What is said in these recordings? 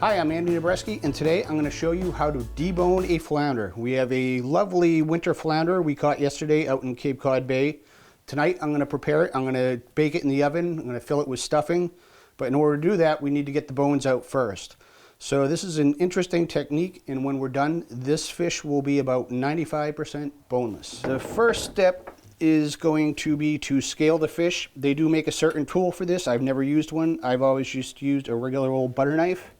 Hi, I'm Andy Nabreski, and today I'm going to show you how to debone a flounder. We have a lovely winter flounder we caught yesterday out in Cape Cod Bay. Tonight I'm going to prepare it. I'm going to bake it in the oven. I'm going to fill it with stuffing. But in order to do that, we need to get the bones out first. So this is an interesting technique, and when we're done, this fish will be about 95% boneless. The first step is going to be to scale the fish. They do make a certain tool for this. I've never used one. I've always just used a regular old butter knife.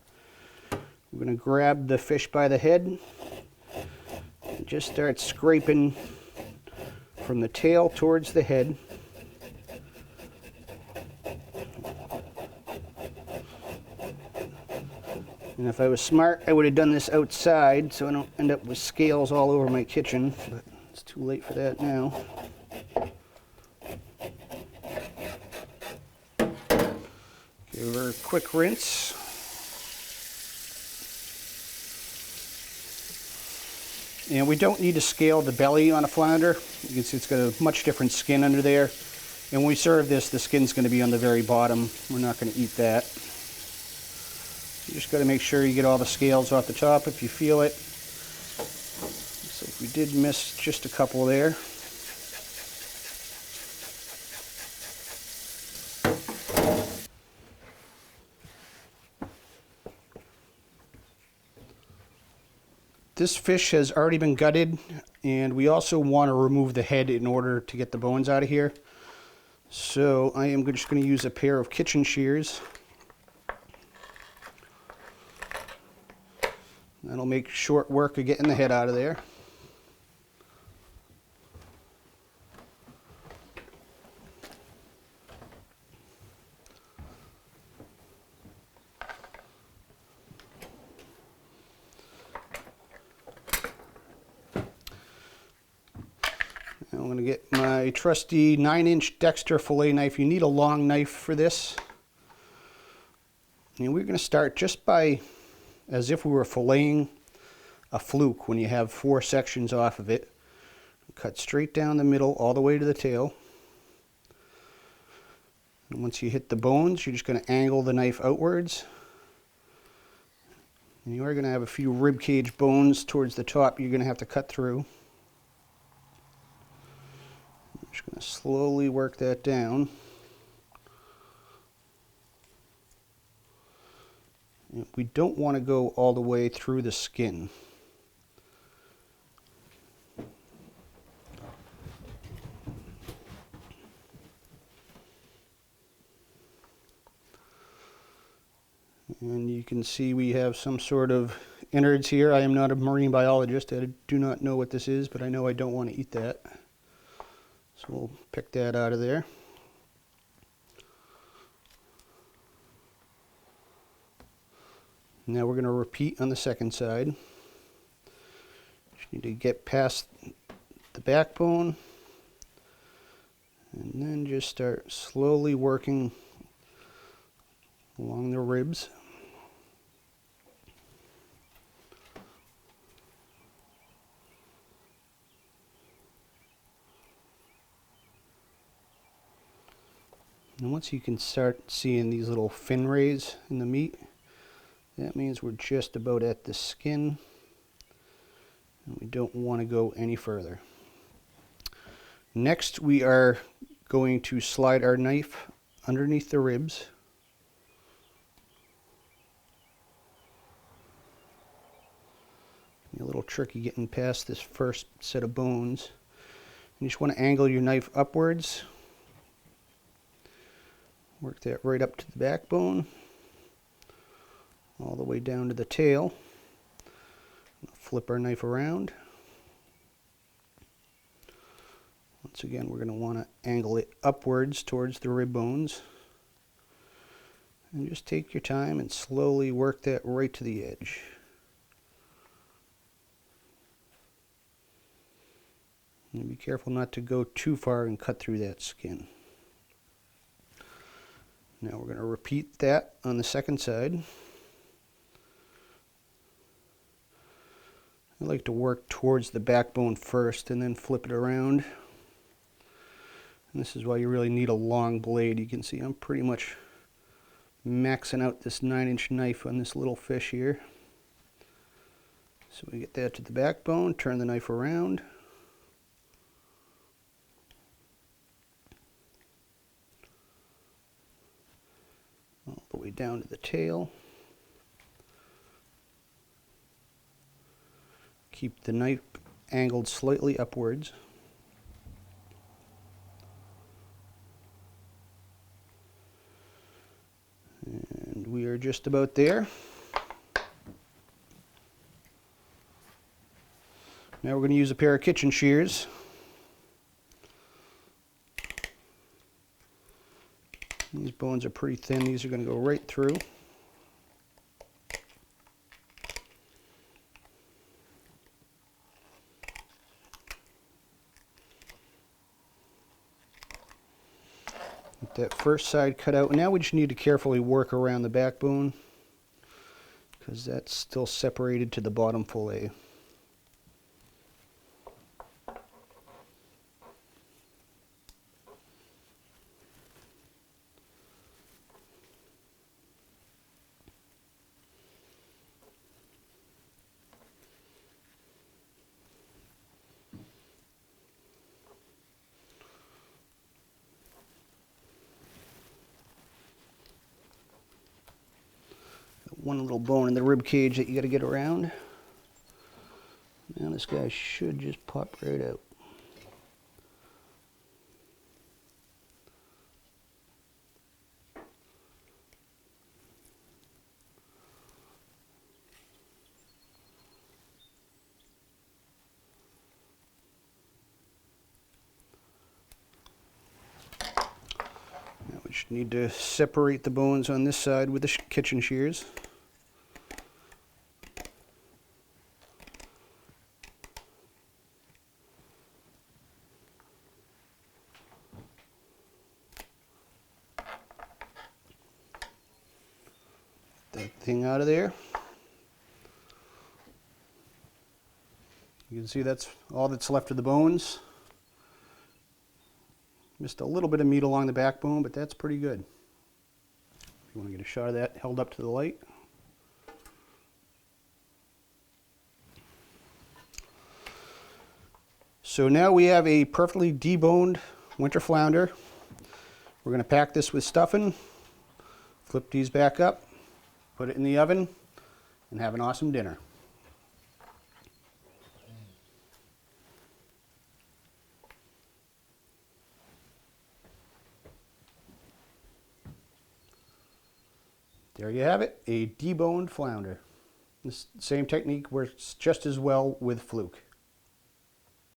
We're going to grab the fish by the head and just start scraping from the tail towards the head. And if I was smart, I would have done this outside so I don't end up with scales all over my kitchen, but it's too late for that now. Give her a quick rinse. And we don't need to scale the belly on a flounder. You can see it's got a much different skin under there. And when we serve this, the skin's going to be on the very bottom. We're not going to eat that. You just got to make sure you get all the scales off the top if you feel it. Looks like we did miss just a couple there. This fish has already been gutted, and we also want to remove the head in order to get the bones out of here. So I am just going to use a pair of kitchen shears. That'll make short work of getting the head out of there. I'm going to get my trusty 9-inch Dexter fillet knife. You need a long knife for this. And we're going to start just by, as if we were filleting a fluke when you have 4 sections off of it. Cut straight down the middle all the way to the tail. And once you hit the bones, you're just going to angle the knife outwards. And you are going to have a few rib cage bones towards the top you're going to have to cut through. I'm just going to slowly work that down. And we don't want to go all the way through the skin. And you can see we have some sort of innards here. I am not a marine biologist. I do not know what this is, but I know I don't want to eat that. So we'll pick that out of there. Now we're going to repeat on the second side. Just need to get past the backbone and then just start slowly working along the ribs. And once you can start seeing these little fin rays in the meat, that means we're just about at the skin, and we don't want to go any further. Next, we are going to slide our knife underneath the ribs. A little tricky getting past this first set of bones. You just want to angle your knife upwards. Work that right up to the backbone, all the way down to the tail. Flip our knife around. Once again, we're going to want to angle it upwards towards the rib bones. And just take your time and slowly work that right to the edge. And be careful not to go too far and cut through that skin. Now we're going to repeat that on the second side. I like to work towards the backbone first and then flip it around. And this is why you really need a long blade. You can see I'm pretty much maxing out this 9-inch knife on this little fish here. So we get that to the backbone, turn the knife around. All the way down to the tail. Keep the knife angled slightly upwards. And we are just about there. Now we're going to use a pair of kitchen shears. These bones are pretty thin. These are going to go right through. Get that first side cut out. Now we just need to carefully work around the backbone because that's still separated to the bottom fillet. One little bone in the rib cage that you got to get around. Now this guy should just pop right out. Now we just need to separate the bones on this side with the kitchen shears. That thing out of there. You can see that's all that's left of the bones. Just a little bit of meat along the backbone, but that's pretty good. If you want to get a shot of that held up to the light. So now we have a perfectly deboned winter flounder. We're going to pack this with stuffing, flip these back up, put it in the oven, and have an awesome dinner. There you have it, a deboned flounder. This same technique works just as well with fluke.